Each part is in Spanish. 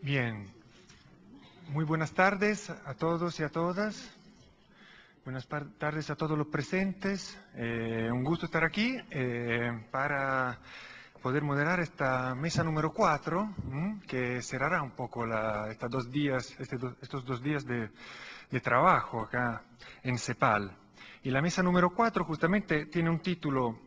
Bien, muy buenas tardes a todos y a todas. Buenas tardes a todos los presentes. Un gusto estar aquí para poder moderar esta mesa número 4, que cerrará un poco estos 2 días de trabajo acá en CEPAL. Y la mesa número 4 justamente tiene un título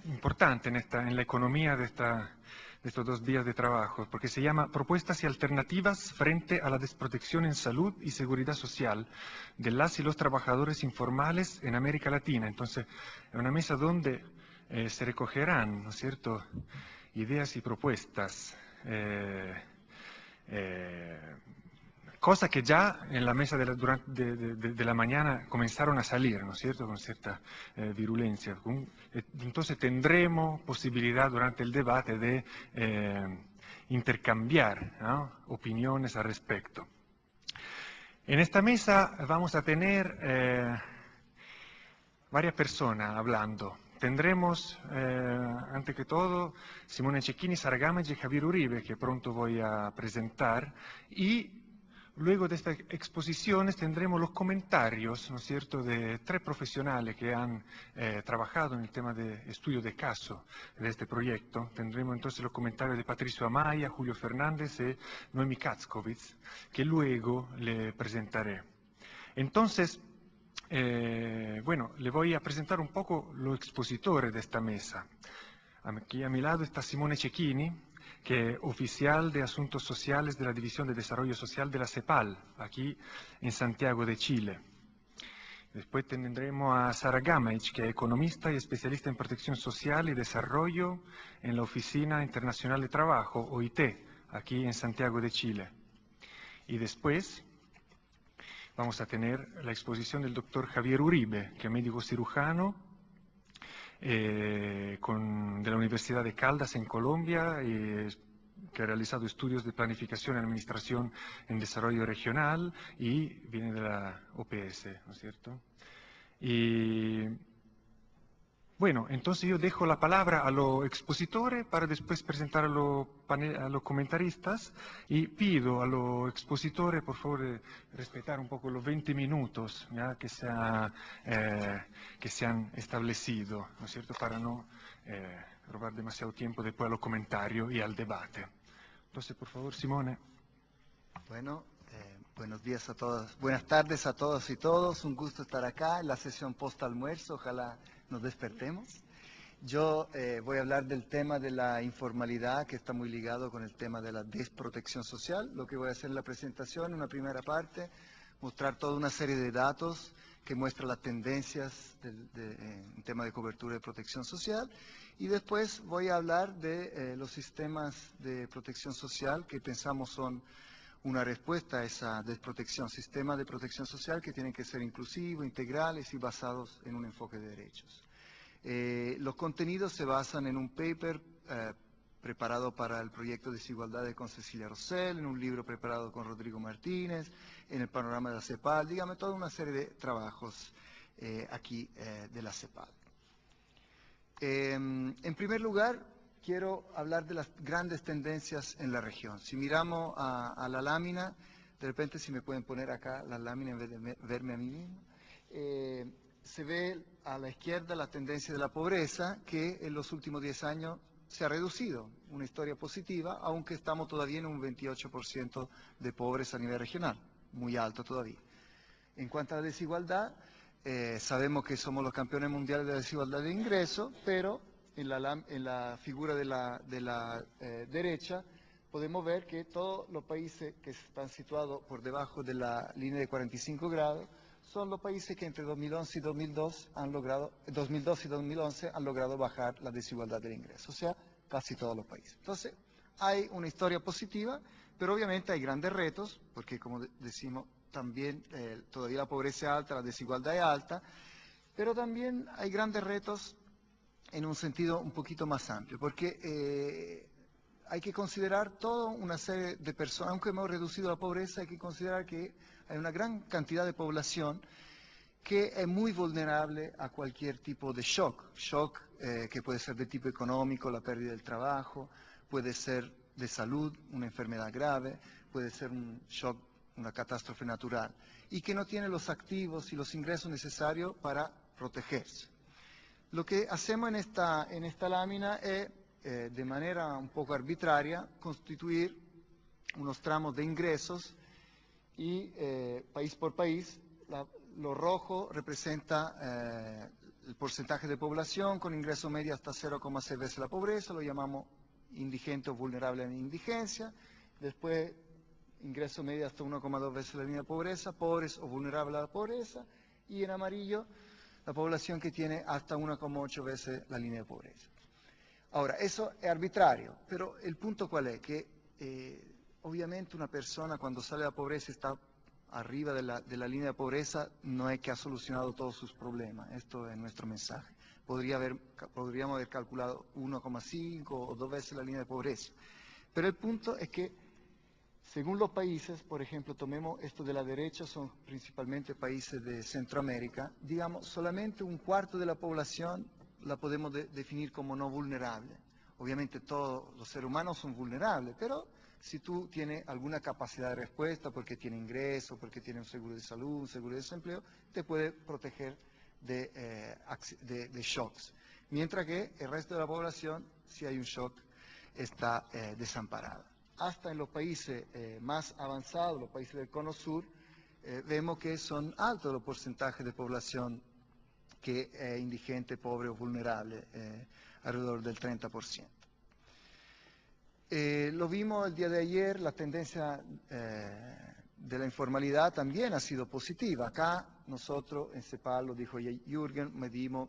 importante en la economía de estos 2 días de trabajo, porque se llama Propuestas y alternativas frente a la desprotección en salud y seguridad social de las y los trabajadores informales en América Latina. Entonces, es una mesa donde se recogerán, ¿no es cierto?, ideas y propuestas, cosas que ya en la mesa de la mañana comenzaron a salir, ¿no es cierto?, con cierta virulencia. Entonces tendremos posibilidad durante el debate de intercambiar, ¿no?, opiniones al respecto. En esta mesa vamos a tener varias personas hablando. Tendremos, antes que todo, Simone Cecchini, Sara Gamage y Javier Uribe, que pronto voy a presentar, y luego de estas exposiciones tendremos los comentarios, ¿no es cierto?, de 3 profesionales que han trabajado en el tema de estudio de caso de este proyecto. Tendremos entonces los comentarios de Patricio Amaya, Julio Fernández y Noemi Katzkovitz, que luego le presentaré. Entonces, bueno, le voy a presentar un poco los expositores de esta mesa. Aquí a mi lado está Simone Cecchini, que es oficial de Asuntos Sociales de la División de Desarrollo Social de la CEPAL, aquí en Santiago de Chile. Después tendremos a Sara Gamage, que es economista y especialista en protección social y desarrollo en la Oficina Internacional de Trabajo, OIT, aquí en Santiago de Chile. Y después vamos a tener la exposición del doctor Javier Uribe, que es médico cirujano de la Universidad de Caldas en Colombia, que ha realizado estudios de planificación y administración en desarrollo regional y viene de la OPS, ¿no es cierto? Y bueno, entonces yo dejo la palabra a los expositores para después presentar a los comentaristas y pido a los expositores, por favor, respetar un poco los 20 minutos ¿ya?, que se han establecido, ¿no es cierto?, para no robar demasiado tiempo después a los comentarios y al debate. Entonces, por favor, Simone. Bueno, buenos días a todos, buenas tardes a todos y todos, un gusto estar acá en la sesión post-almuerzo, ojalá nos despertemos. Yo voy a hablar del tema de la informalidad, que está muy ligado con el tema de la desprotección social. Lo que voy a hacer en la presentación, en una primera parte, mostrar toda una serie de datos que muestran las tendencias en tema de cobertura de protección social. Y después voy a hablar de los sistemas de protección social que pensamos son una respuesta a esa desprotección, sistemas de protección social que tienen que ser inclusivos, integrales y basados en un enfoque de derechos. Los contenidos se basan en un paper preparado para el proyecto Desigualdades con Cecilia Rosell, en un libro preparado con Rodrigo Martínez, en el panorama de la CEPAL, dígame, toda una serie de trabajos aquí de la CEPAL. En primer lugar, quiero hablar de las grandes tendencias en la región. Si miramos a la lámina, de repente si me pueden poner acá la lámina en vez de verme a mí mismo, se ve a la izquierda la tendencia de la pobreza, que en los últimos 10 años se ha reducido, una historia positiva, aunque estamos todavía en un 28% de pobres a nivel regional, muy alto todavía. En cuanto a la desigualdad, sabemos que somos los campeones mundiales de la desigualdad de ingreso, pero en la figura de la derecha podemos ver que todos los países que están situados por debajo de la línea de 45 grados son los países que entre 2011 y 2002 y 2011 han logrado bajar la desigualdad del ingreso, o sea, casi todos los países. Entonces, hay una historia positiva, pero obviamente hay grandes retos, porque como decimos, también todavía la pobreza es alta, la desigualdad es alta, pero también hay grandes retos en un sentido un poquito más amplio, porque hay que considerar toda una serie de personas, aunque hemos reducido la pobreza, hay que considerar que hay una gran cantidad de población que es muy vulnerable a cualquier tipo de shock que puede ser de tipo económico, la pérdida del trabajo, puede ser de salud, una enfermedad grave, puede ser un shock, una catástrofe natural, y que no tiene los activos y los ingresos necesarios para protegerse. Lo que hacemos en esta lámina es, de manera un poco arbitraria, constituir unos tramos de ingresos y país por país. Lo rojo representa el porcentaje de población con ingreso medio hasta 0,6 veces la pobreza, lo llamamos indigente o vulnerable a la indigencia. Después, ingreso medio hasta 1,2 veces la línea de pobreza, pobres o vulnerables a la pobreza. Y en amarillo, la población que tiene hasta 1,8 veces la línea de pobreza. Ahora, eso es arbitrario, pero el punto cuál es, que obviamente una persona cuando sale de la pobreza está arriba de la línea de pobreza, no es que ha solucionado todos sus problemas. Esto es nuestro mensaje. Podríamos haber calculado 1,5 o 2 veces la línea de pobreza. Pero el punto es que, según los países, por ejemplo, tomemos esto de la derecha, son principalmente países de Centroamérica, digamos, solamente un cuarto de la población la podemos definir como no vulnerable. Obviamente todos los seres humanos son vulnerables, pero si tú tienes alguna capacidad de respuesta, porque tienes ingreso, porque tienes un seguro de salud, un seguro de desempleo, te puede proteger de shocks. Mientras que el resto de la población, si hay un shock, está desamparada. Hasta en los países más avanzados, los países del Cono Sur, vemos que son altos los porcentajes de población que es indigente, pobre o vulnerable, alrededor del 30%. Lo vimos el día de ayer, la tendencia de la informalidad también ha sido positiva. Acá nosotros en CEPAL, lo dijo Jürgen, medimos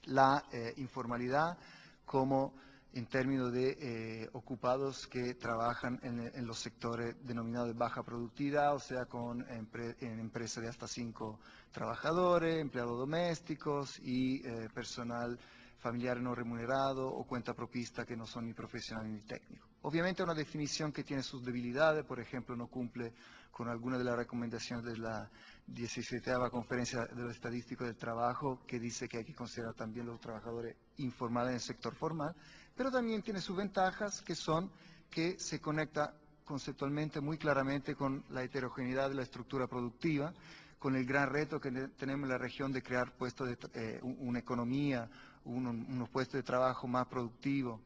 la informalidad como en términos de ocupados que trabajan en los sectores denominados de baja productividad, o sea, en empresas de hasta 5 trabajadores, empleados domésticos y personal familiar no remunerado o cuenta propista que no son ni profesionales ni técnicos. Obviamente es una definición que tiene sus debilidades, por ejemplo, no cumple con algunas de las recomendaciones de la 17ª Conferencia de los Estadísticos del Trabajo, que dice que hay que considerar también los trabajadores informales en el sector formal, pero también tiene sus ventajas, que son que se conecta conceptualmente muy claramente con la heterogeneidad de la estructura productiva, con el gran reto que tenemos en la región de crear puestos una economía, unos puestos de trabajo más productivos.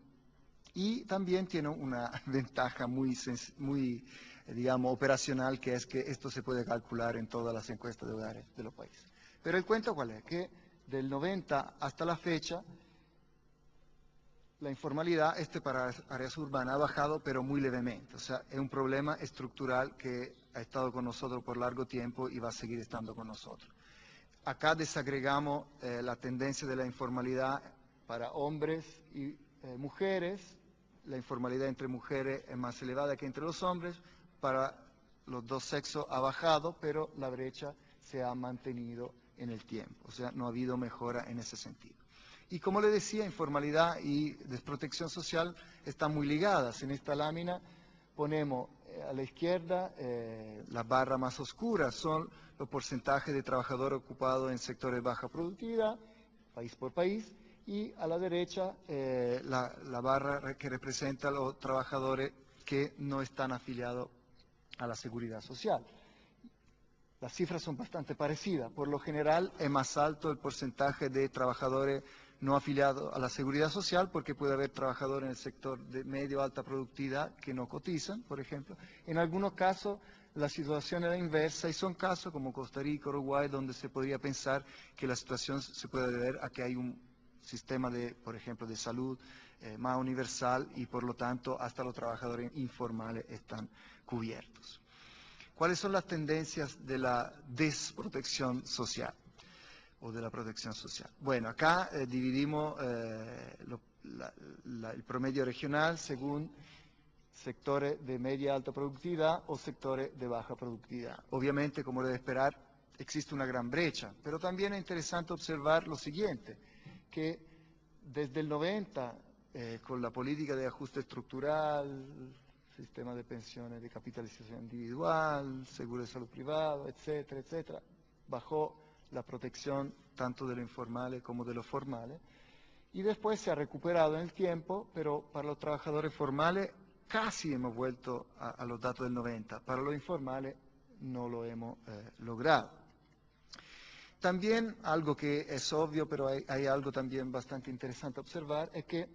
Y también tiene una ventaja muy digamos, operacional, que es que esto se puede calcular en todas las encuestas de hogares de los países. Pero el cuento cuál es, que del 90 hasta la fecha, la informalidad para áreas urbanas ha bajado, pero muy levemente. O sea, es un problema estructural que ha estado con nosotros por largo tiempo y va a seguir estando con nosotros. Acá desagregamos la tendencia de la informalidad para hombres y mujeres. La informalidad entre mujeres es más elevada que entre los hombres. Para los dos sexos ha bajado, pero la brecha se ha mantenido en el tiempo. O sea, no ha habido mejora en ese sentido. Y como le decía, informalidad y desprotección social están muy ligadas. En esta lámina ponemos a la izquierda la barra más oscura, son los porcentajes de trabajadores ocupados en sectores de baja productividad, país por país, y a la derecha la barra que representa a los trabajadores que no están afiliados a la seguridad social. Las cifras son bastante parecidas. Por lo general es más alto el porcentaje de trabajadores no afiliados a la seguridad social, porque puede haber trabajadores en el sector de medio o alta productividad que no cotizan, por ejemplo. En algunos casos la situación es la inversa, y son casos como Costa Rica, Uruguay, donde se podría pensar que la situación se puede deber a que hay un sistema por ejemplo, de salud más universal, y por lo tanto hasta los trabajadores informales están cubiertos. ¿Cuáles son las tendencias de la desprotección social o de la protección social? Bueno, acá dividimos el promedio regional según sectores de media alta productividad o sectores de baja productividad. Obviamente, como debe esperar, existe una gran brecha, pero también es interesante observar lo siguiente, que desde el 90, con la política de ajuste estructural, sistema de pensiones de capitalización individual, seguro de salud privado, etcétera, etcétera, bajó la protección tanto de lo informale como de lo formale, y después se ha recuperado en el tiempo, pero para los trabajadores formales casi hemos vuelto a los datos del 90. Para lo informal no lo hemos logrado. También algo que es obvio, pero hay algo también bastante interesante a observar, es que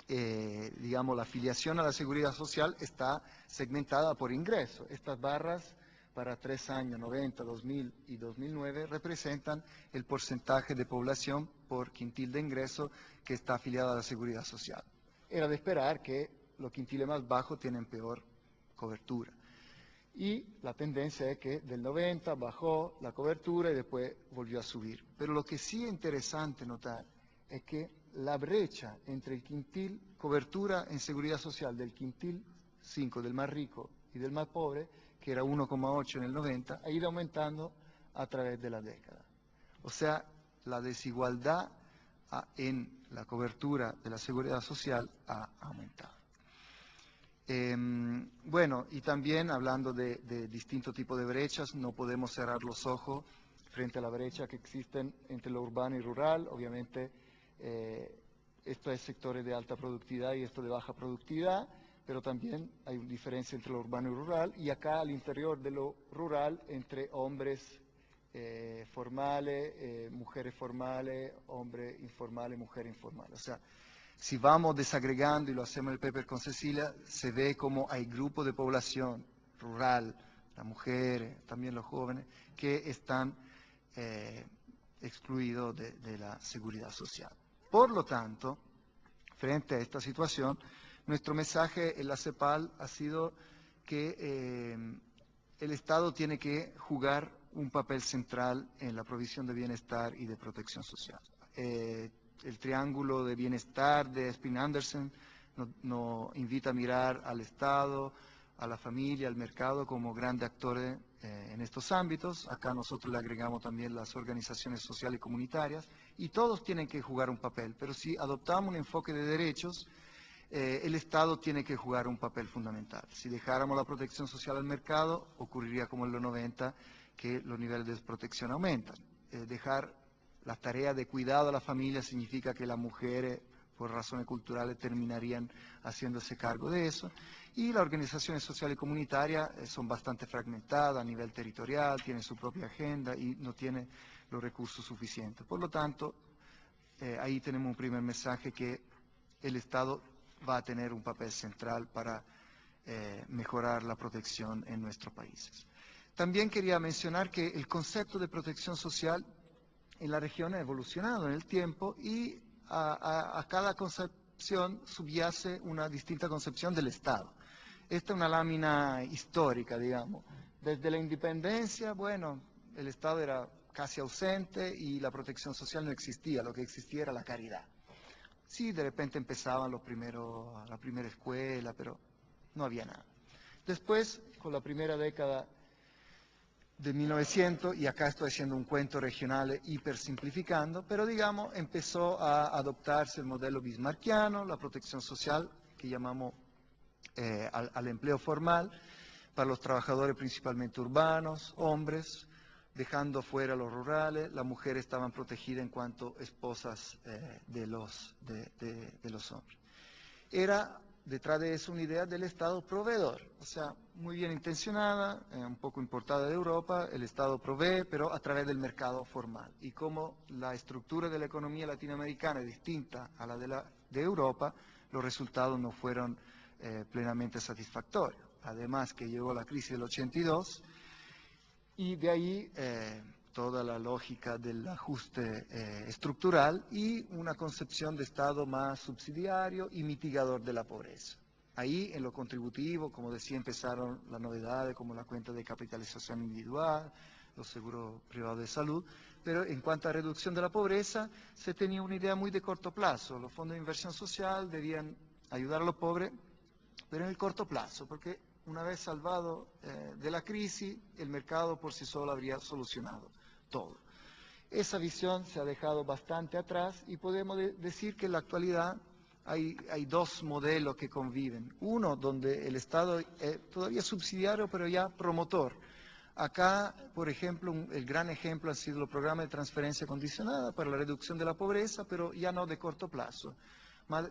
digamos, la afiliación a la seguridad social está segmentada por ingreso. Estas barras para 3 años, 90, 2000 y 2009, representan el porcentaje de población por quintil de ingreso que está afiliada a la seguridad social. Era de esperar que los quintiles más bajos tienen peor cobertura. Y la tendencia es que del 90 bajó la cobertura y después volvió a subir. Pero lo que sí es interesante notar es que la brecha entre el quintil cobertura en seguridad social del quintil 5 del más rico y del más pobre, que era 1,8 en el 90, ha ido aumentando a través de la década. O sea, la desigualdad en la cobertura de la seguridad social ha aumentado. Bueno, y también hablando de distintos tipos de brechas, no podemos cerrar los ojos frente a la brecha que existen entre lo urbano y rural. Obviamente, esto es sectores de alta productividad y esto de baja productividad, pero también hay una diferencia entre lo urbano y rural, y acá al interior de lo rural entre hombres formales, mujeres formales, hombres informales, mujeres informales. O sea, si vamos desagregando, y lo hacemos en el paper con Cecilia, se ve como hay grupos de población rural, las mujeres, también los jóvenes, que están excluidos de la seguridad social. Por lo tanto, frente a esta situación, nuestro mensaje en la CEPAL ha sido que el Estado tiene que jugar un papel central en la provisión de bienestar y de protección social. El triángulo de bienestar de Espin Andersen nos invita a mirar al Estado, a la familia, al mercado como grandes actores en estos ámbitos. Acá nosotros le agregamos también las organizaciones sociales y comunitarias, y todos tienen que jugar un papel, pero si adoptamos un enfoque de derechos, el Estado tiene que jugar un papel fundamental. Si dejáramos la protección social al mercado, ocurriría como en los 90, que los niveles de desprotección aumentan. Dejar la tarea de cuidado a la familia significa que las mujeres, por razones culturales, terminarían haciéndose cargo de eso. Y las organizaciones sociales y comunitarias son bastante fragmentadas a nivel territorial, tienen su propia agenda y no tienen los recursos suficientes. Por lo tanto, ahí tenemos un primer mensaje, que el Estado va a tener un papel central para mejorar la protección en nuestros países. También quería mencionar que el concepto de protección social en la región ha evolucionado en el tiempo, y a cada concepción subyace una distinta concepción del Estado. Esta es una lámina histórica, digamos. Desde la independencia, bueno, el Estado era casi ausente y la protección social no existía, lo que existía era la caridad. Sí, de repente empezaban la primera escuela, pero no había nada. Después, con la primera década de 1900, y acá estoy haciendo un cuento regional hiper simplificando, pero digamos, empezó a adoptarse el modelo bismarckiano, la protección social, que llamamos al empleo formal, para los trabajadores principalmente urbanos, hombres, dejando fuera los rurales. Las mujeres estaban protegidas en cuanto esposas de los hombres. Era detrás de eso una idea del Estado proveedor, o sea, muy bien intencionada, un poco importada de Europa. El Estado provee, pero a través del mercado formal. Y como la estructura de la economía latinoamericana es distinta a la de Europa, los resultados no fueron plenamente satisfactorios. Además que llegó la crisis del 82, y de ahí toda la lógica del ajuste estructural y una concepción de Estado más subsidiario y mitigador de la pobreza. Ahí, en lo contributivo, como decía, empezaron las novedades como la cuenta de capitalización individual, los seguros privados de salud, pero en cuanto a reducción de la pobreza, se tenía una idea muy de corto plazo. Los fondos de inversión social debían ayudar a los pobres, pero en el corto plazo, porque una vez salvado de la crisis, el mercado por sí solo habría solucionado todo. Esa visión se ha dejado bastante atrás, y podemos decir que en la actualidad hay dos modelos que conviven. Uno donde el Estado es todavía subsidiario, pero ya promotor. Acá, por ejemplo, el gran ejemplo han sido los programas de transferencia condicionada para la reducción de la pobreza, pero ya no de corto plazo.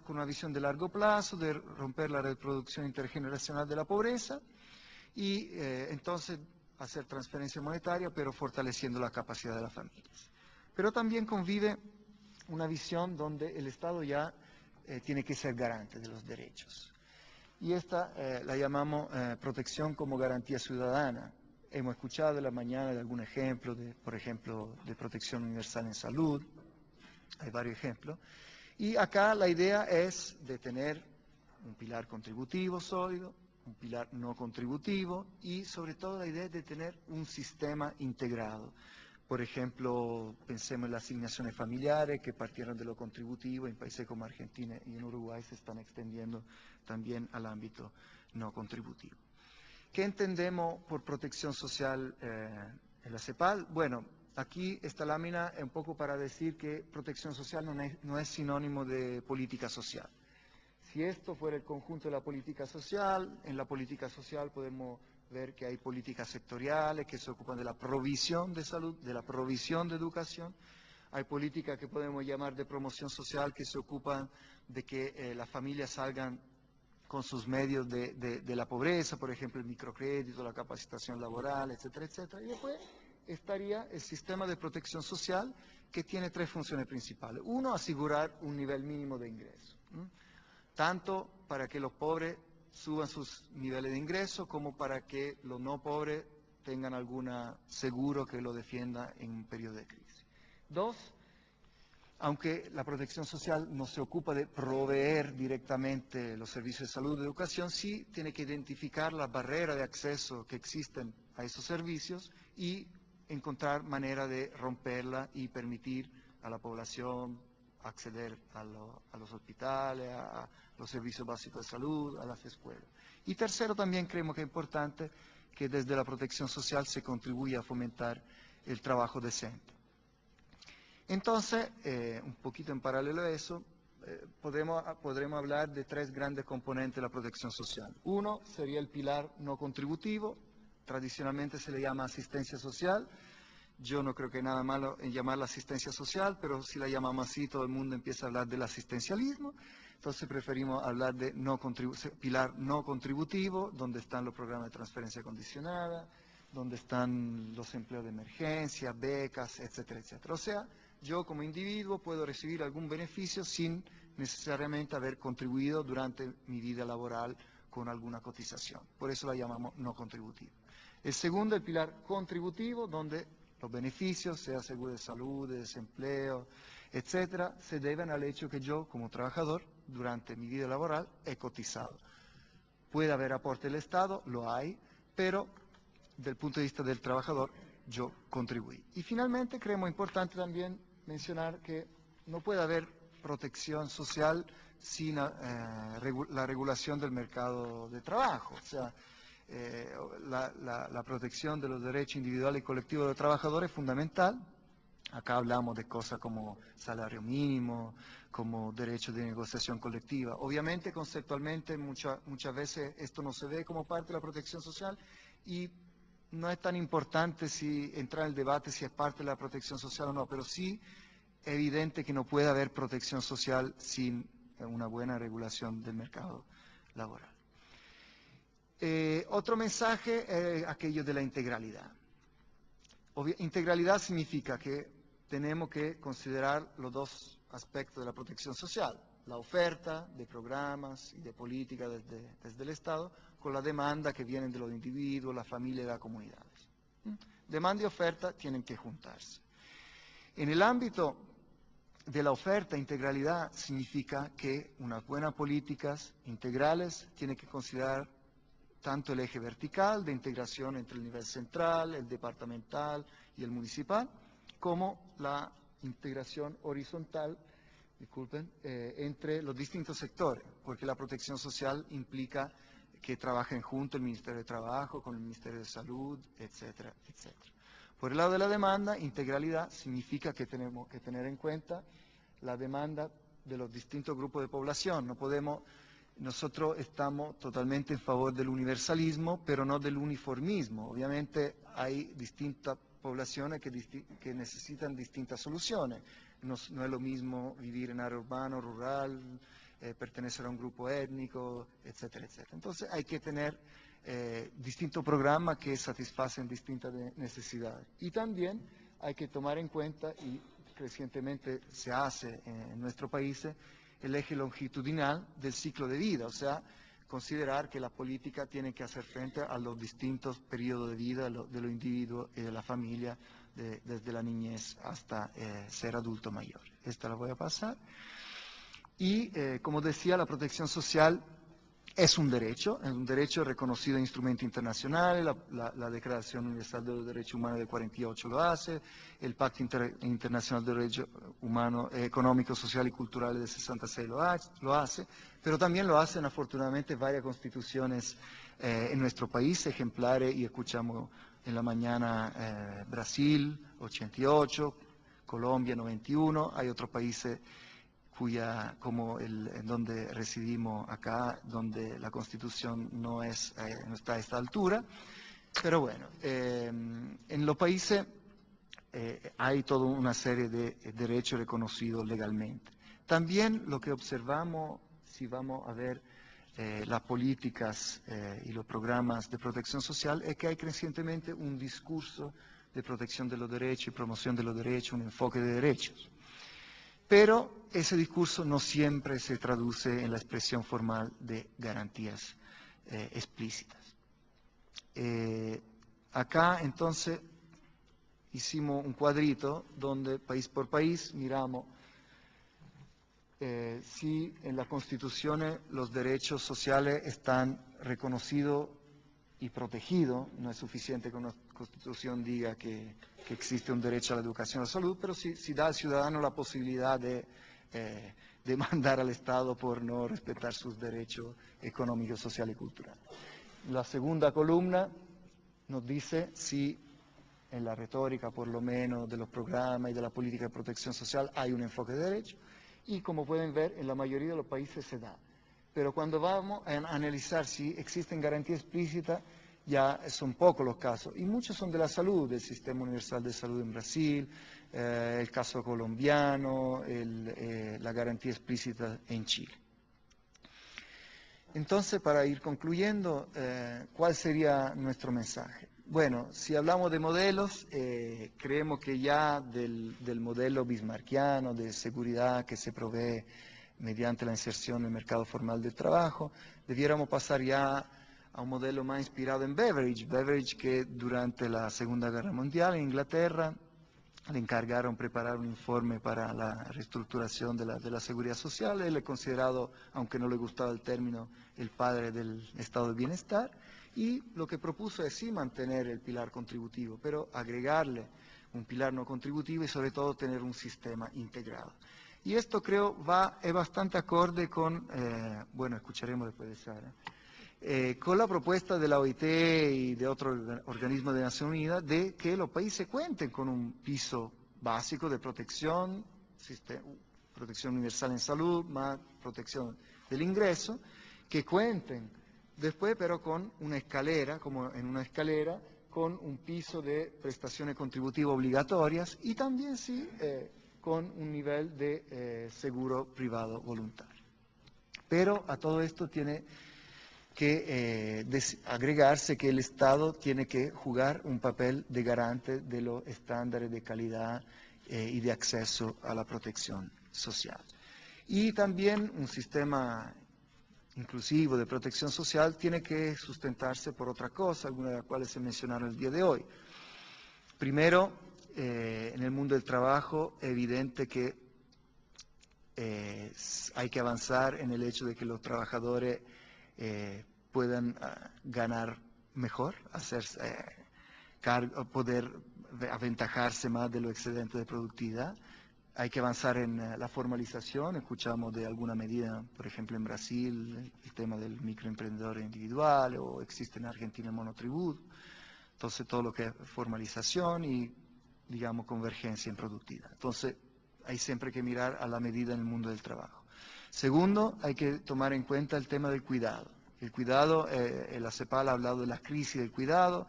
con una visión de largo plazo, de romper la reproducción intergeneracional de la pobreza y entonces hacer transferencia monetaria, pero fortaleciendo la capacidad de las familias. Pero también convive una visión donde el Estado ya tiene que ser garante de los derechos. Y esta la llamamos protección como garantía ciudadana. Hemos escuchado en la mañana de algún ejemplo, por ejemplo, de protección universal en salud. Hay varios ejemplos. Y acá la idea es de tener un pilar contributivo sólido, un pilar no contributivo y sobre todo la idea es de tener un sistema integrado. Por ejemplo, pensemos en las asignaciones familiares que partieron de lo contributivo, en países como Argentina y en Uruguay se están extendiendo también al ámbito no contributivo. ¿Qué entendemos por protección social en la CEPAL? Bueno, aquí esta lámina es un poco para decir que protección social no es sinónimo de política social. Si esto fuera el conjunto de la política social, en la política social podemos ver que hay políticas sectoriales que se ocupan de la provisión de salud, de la provisión de educación. Hay políticas que podemos llamar de promoción social que se ocupan de que las familias salgan con sus medios de la pobreza, por ejemplo el microcrédito, la capacitación laboral, etcétera, etcétera. Y después estaría el sistema de protección social que tiene tres funciones principales. Uno, asegurar un nivel mínimo de ingreso, tanto para que los pobres suban sus niveles de ingreso como para que los no pobres tengan algún seguro que lo defienda en un periodo de crisis. Dos, aunque la protección social no se ocupa de proveer directamente los servicios de salud y educación, sí tiene que identificar las barreras de acceso que existen a esos servicios y encontrar manera de romperla y permitir a la población acceder a los hospitales, a los servicios básicos de salud, a las escuelas. Y tercero, también creemos que es importante que desde la protección social se contribuya a fomentar el trabajo decente. Entonces, un poquito en paralelo a eso, podremos hablar de tres grandes componentes de la protección social. Uno sería el pilar no contributivo, tradicionalmente se le llama asistencia social. Yo no creo que hay nada malo en llamarla asistencia social, pero si la llamamos así, todo el mundo empieza a hablar del asistencialismo. Entonces preferimos hablar de pilar no contributivo, donde están los programas de transferencia condicionada, donde están los empleos de emergencia, becas, etcétera, etcétera. O sea, yo como individuo puedo recibir algún beneficio sin necesariamente haber contribuido durante mi vida laboral con alguna cotización. Por eso la llamamos no contributiva. El segundo, el pilar contributivo, donde los beneficios, sea seguro de salud, de desempleo, etcétera, se deben al hecho que yo, como trabajador, durante mi vida laboral, he cotizado. Puede haber aporte del Estado, lo hay, pero del punto de vista del trabajador, yo contribuí. Y finalmente, creemos importante también mencionar que no puede haber protección social sin la regulación del mercado de trabajo. O sea, la protección de los derechos individuales y colectivos de los trabajadores es fundamental. Acá hablamos de cosas como salario mínimo, como derecho de negociación colectiva. Obviamente, conceptualmente, muchas veces esto no se ve como parte de la protección social y no es tan importante si entrar en el debate si es parte de la protección social o no, pero sí es evidente que no puede haber protección social sin una buena regulación del mercado laboral. Otro mensaje es aquello de la integralidad. Integralidad significa que tenemos que considerar los dos aspectos de la protección social, la oferta de programas y de políticas desde el Estado, con la demanda que vienen de los individuos, la familia y las comunidades. Demanda y oferta tienen que juntarse. En el ámbito de la oferta, integralidad significa que unas buenas políticas integrales tienen que considerar tanto el eje vertical de integración entre el nivel central, el departamental y el municipal, como la integración horizontal, entre los distintos sectores, porque la protección social implica que trabajen juntos el Ministerio de Trabajo con el Ministerio de Salud, etcétera, etcétera. Por el lado de la demanda, integralidad significa que tenemos que tener en cuenta la demanda de los distintos grupos de población. No podemos, nosotros estamos totalmente en favor del universalismo, pero no del uniformismo. Obviamente hay distintas poblaciones que necesitan distintas soluciones. No es lo mismo vivir en área urbana, rural, pertenecer a un grupo étnico, etcétera, etcétera. Entonces hay que tener distintos programas que satisfacen distintas necesidades. Y también hay que tomar en cuenta, y recientemente se hace en nuestro país, el eje longitudinal del ciclo de vida, o sea, considerar que la política tiene que hacer frente a los distintos periodos de vida de los individuos y de la familia, desde la niñez hasta ser adulto mayor. Esta la voy a pasar. Y, como decía, la protección social es un derecho reconocido en instrumentos internacionales, la Declaración Universal de los Derechos Humanos del 48 lo hace, el Pacto Internacional de Derechos Humanos Económicos, Sociales y Culturales del 66 lo hace, pero también lo hacen afortunadamente varias constituciones en nuestro país, ejemplares, y escuchamos en la mañana Brasil, 88, Colombia, 91, hay otros países como en donde residimos acá, donde la Constitución no está a esta altura. Pero bueno, en los países hay toda una serie de derechos reconocidos legalmente. También lo que observamos, si vamos a ver las políticas y los programas de protección social, es que hay crecientemente un discurso de protección de los derechos y promoción de los derechos, un enfoque de derechos. Pero ese discurso no siempre se traduce en la expresión formal de garantías explícitas. Acá entonces hicimos un cuadrito donde país por país miramos si en las constituciones los derechos sociales están reconocidos y protegidos. No es suficiente que una constitución diga que existe un derecho a la educación y a la salud, pero si da al ciudadano la posibilidad de demandar al Estado por no respetar sus derechos económicos, sociales y culturales. La segunda columna nos dice si en la retórica, por lo menos, de los programas y de la política de protección social hay un enfoque de derecho, y como pueden ver, en la mayoría de los países se da. Pero cuando vamos a analizar si existen garantías explícitas, ya son pocos los casos, y muchos son de la salud, del Sistema Universal de Salud en Brasil, el caso colombiano, la garantía explícita en Chile. Entonces, para ir concluyendo, ¿cuál sería nuestro mensaje? Bueno, si hablamos de modelos, creemos que ya del modelo bismarckiano de seguridad que se provee mediante la inserción en el mercado formal del trabajo, debiéramos pasar ya a un modelo más inspirado en Beveridge. Beveridge, que durante la Segunda Guerra Mundial en Inglaterra le encargaron preparar un informe para la reestructuración de la seguridad social. Él es considerado, aunque no le gustaba el término, el padre del estado de bienestar, y lo que propuso es sí mantener el pilar contributivo, pero agregarle un pilar no contributivo y sobre todo tener un sistema integrado. Y esto creo es bastante acorde con, bueno, escucharemos después de Sara, con la propuesta de la OIT y de otros organismos de Naciones Unidas de que los países cuenten con un piso básico de protección, protección universal en salud, más protección del ingreso, que cuenten después pero con una escalera, como en una escalera, con un piso de prestaciones contributivas obligatorias y también sí con un nivel de seguro privado voluntario. Pero a todo esto tiene que agregarse que el Estado tiene que jugar un papel de garante de los estándares de calidad y de acceso a la protección social. Y también un sistema inclusivo de protección social tiene que sustentarse por otra cosa, algunas de las cuales se mencionaron el día de hoy. Primero, en el mundo del trabajo es evidente que hay que avanzar en el hecho de que los trabajadores puedan ganar mejor, poder aventajarse más de los excedentes de productividad. Hay que avanzar en la formalización, escuchamos de alguna medida, por ejemplo en Brasil, el tema del microemprendedor individual, o existe en Argentina el monotributo. Entonces todo lo que es formalización y, digamos, convergencia en productividad. Entonces hay siempre que mirar a la medida en el mundo del trabajo. Segundo, hay que tomar en cuenta el tema del cuidado. El cuidado, la CEPAL ha hablado de la crisis del cuidado.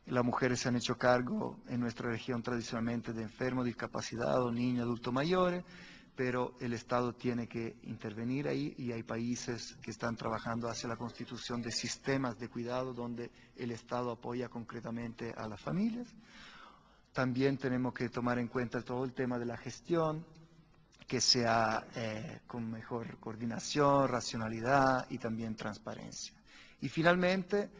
Las mujeres se han hecho cargo en nuestra región tradicionalmente de enfermos, discapacitados, niños, adultos mayores, pero el Estado tiene que intervenir ahí y hay países que están trabajando hacia la constitución de sistemas de cuidado donde el Estado apoya concretamente a las familias. También tenemos que tomar en cuenta todo el tema de la gestión, que sea con mejor coordinación, racionalidad y también transparencia. Y finalmente,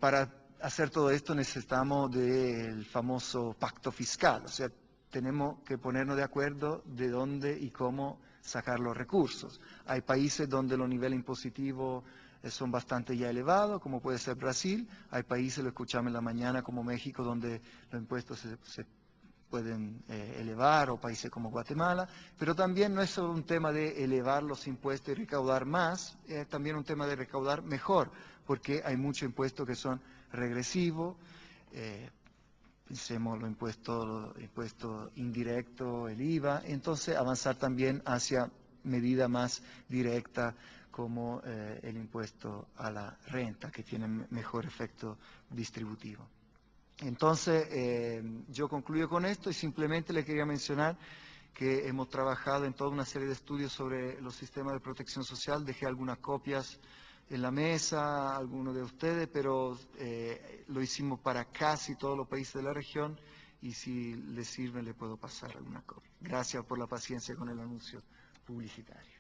para hacer todo esto necesitamos del famoso pacto fiscal, o sea, tenemos que ponernos de acuerdo de dónde y cómo sacar los recursos. Hay países donde los niveles impositivos son bastante ya elevados, como puede ser Brasil. Hay países, lo escuchamos en la mañana, como México, donde los impuestos se pueden elevar, o países como Guatemala, pero también no es solo un tema de elevar los impuestos y recaudar más, es también un tema de recaudar mejor, porque hay muchos impuestos que son regresivos, pensemos los impuestos indirectos, el IVA, entonces avanzar también hacia medidas más directas como el impuesto a la renta, que tiene mejor efecto distributivo. Entonces, yo concluyo con esto y simplemente le quería mencionar que hemos trabajado en toda una serie de estudios sobre los sistemas de protección social. Dejé algunas copias en la mesa, a algunos de ustedes, pero lo hicimos para casi todos los países de la región y si les sirve le puedo pasar alguna copia. Gracias por la paciencia con el anuncio publicitario.